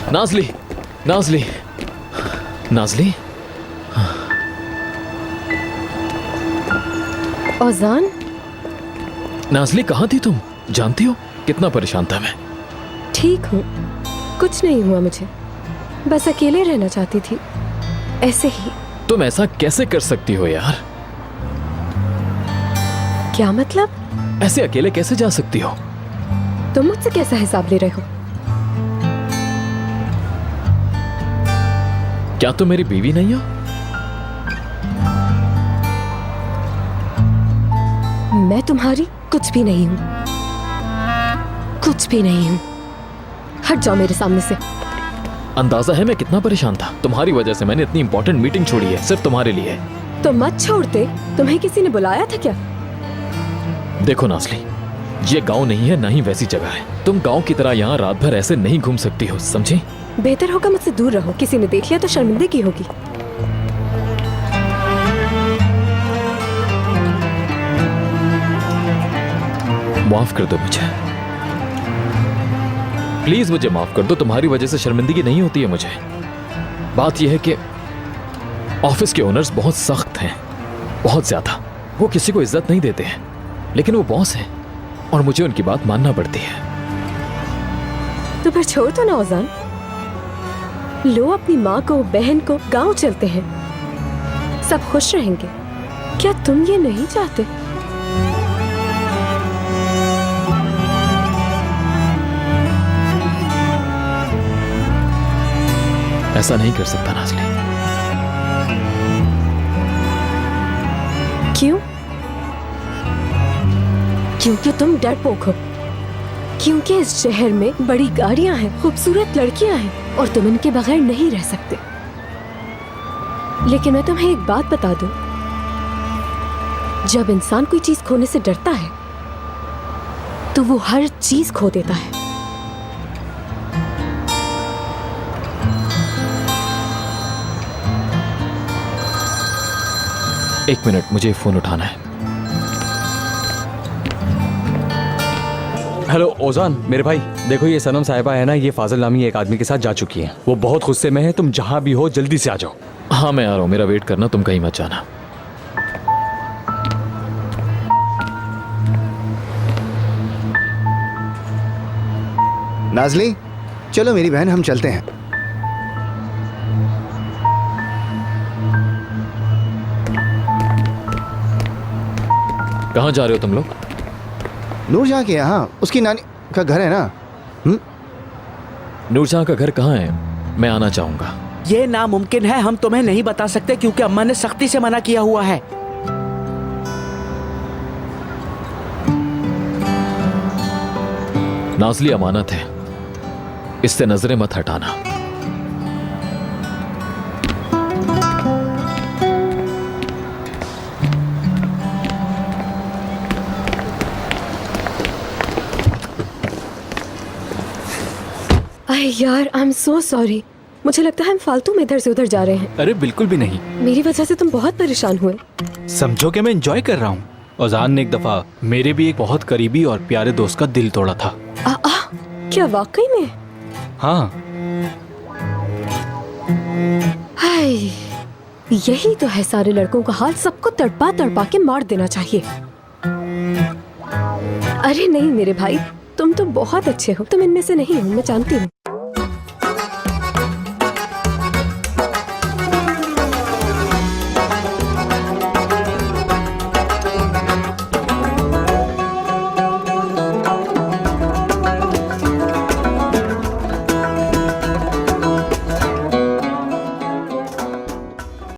नाज़ली, नाज़ली, नाज़ली। औजान, नाज़ली कहाँ थी तुम? जानती हो कितना परेशान था मैं। ठीक हूँ, कुछ नहीं हुआ मुझे, बस अकेले रहना चाहती थी, ऐसे ही। तुम ऐसा कैसे कर सकती हो यार? क्या मतलब? ऐसे अकेले कैसे जा सकती हो? तुम मुझसे कैसा हिसाब ले रहे हो? क्या तुम मेरी बीवी नहीं हो? मैं तुम्हारी कुछ भी नहीं हूँ, कुछ भी नहीं हूँ। हट जाओ मेरे सामने से। अंदाजा है मैं कितना परेशान था। तुम्हारी वजह से मैंने इतनी इंपॉर्टेंट मीटिंग छोड़ी है, सिर्फ तुम्हारे लिए। तो मत छोड़ते, तुम्हें किसी ने बुलाया था क्या? देखो नाज़ली, ये गांव नहीं है, ना ही वैसी जगह है। तुम गांव की तरह यहाँ रात भर ऐसे नहीं घूम सकती हो, समझी? बेहतर होगा मुझसे दूर रहो, किसी ने देख लिया तो शर्मिंदगी होगी। माफ कर दो मुझे, प्लीज मुझे माफ कर दो। तुम्हारी वजह से शर्मिंदगी नहीं होती है मुझे। बात यह है कि ऑफिस के ओनर्स बहुत सख्त हैं, बहुत ज्यादा। वो किसी को इज्जत नहीं देते हैं, लेकिन वो बॉस हैं और मुझे उनकी बात मानना पड़ती है। तो फिर छोड़ दो ना औजान, लो अपनी माँ को, बहन को, गांव चलते हैं, सब खुश रहेंगे। क्या तुम ये नहीं चाहते? ऐसा नहीं कर सकता नाज़ली। क्यों? क्योंकि तुम डरपोक हो, क्योंकि इस शहर में बड़ी गाड़ियां हैं, खूबसूरत लड़कियां हैं और तुम इनके बगैर नहीं रह सकते। लेकिन मैं तुम्हें एक बात बता दूं, जब इंसान कोई चीज खोने से डरता है तो वो हर चीज खो देता है। एक मिनट, मुझे फोन उठाना है। हेलो ओजान, मेरे भाई देखो, ये सनम साहिबा है ना, ये फाजिल नामी एक आदमी के साथ जा चुकी हैं। वो बहुत गुस्से में है, तुम जहां भी हो जल्दी से आ जाओ। हाँ मैं आ रहा हूँ, मेरा वेट करना, तुम कहीं मत जाना। नाज़ली, चलो मेरी बहन, हम चलते हैं। कहाँ जा रहे हो तुम लोग? नूरजहां के यहाँ, उसकी नानी का घर है ना। नूरजहां का घर कहाँ है? मैं आना चाहूंगा। ये नामुमकिन है, हम तुम्हें नहीं बता सकते क्योंकि अम्मा ने सख्ती से मना किया हुआ है। नाज़ली अमानत है, इससे नजरें मत हटाना। अरे यार, आई एम सो सॉरी। मुझे लगता है हम फालतू में इधर से उधर जा रहे हैं। अरे बिल्कुल भी नहीं, मेरी वजह से तुम बहुत परेशान हुए। समझो कि मैं एंजॉय कर रहा हूँ। औजान ने एक दफा मेरे भी एक बहुत करीबी और प्यारे दोस्त का दिल तोड़ा था। क्या वाकई में? हाँ। हाय, यही तो है सारे लड़कों का हाल, सबको तड़पा तड़पा के मार देना चाहिए। अरे नहीं मेरे भाई, तुम तो बहुत अच्छे हो, तुम इनमें से नहीं हो, मैं जानती हूँ।